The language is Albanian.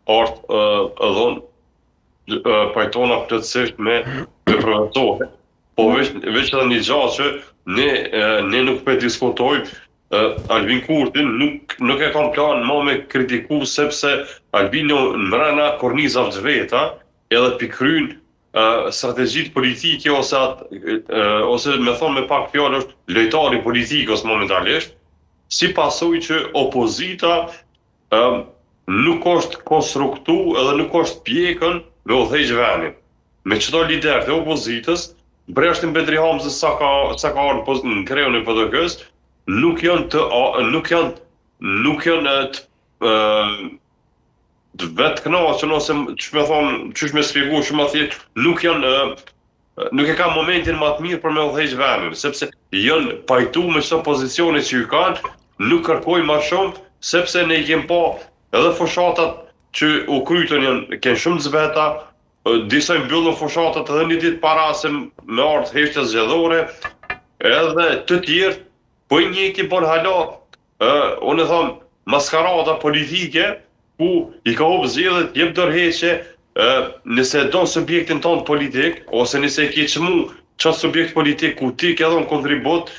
është pajtona plotësisht me profesorë. Po veç edhe një gjë që ne nuk po diskutojmë, Albin Kurtin nuk e kam plan më me kritiku sepse Albino mbrana kornizave të veta edhe pikryn strategjitë politike ose me thonë me pak fjalë është lojtari politikës momentalisht, si pasojë që opozita nuk është konstruktu edhe nuk është pjekën me udhëheq vendin. Me çdo lider të opozitës, Breshtin Bedri Hamzë sa ka ardhur në kreun e PDK-s, nuk janë të vetë kënaqur ose ç'më thon, ç'është më shpjegoj shumë thjesht, nuk e kanë momentin më të mirë për me udhëheq vendin, sepse janë pajtu me çdo pozicione që i kanë, nuk kërkojnë më shumë sepse ne i kemi pa edhe fushatat që u krytën kanë shumë zbeta, disa i mbyllën fushatat edhe një ditë para se me ardhë heshtja zgjedhore, edhe të tjerë, po i njëjti bon hala, unë e tham, maskarata politike, ku i ka hub zgjedhjet, jep dorëheqje, nëse don subjektin tonë politik, ose nëse e ke çmu çfarë subjekt politik ku ti ke dhënë kontribut,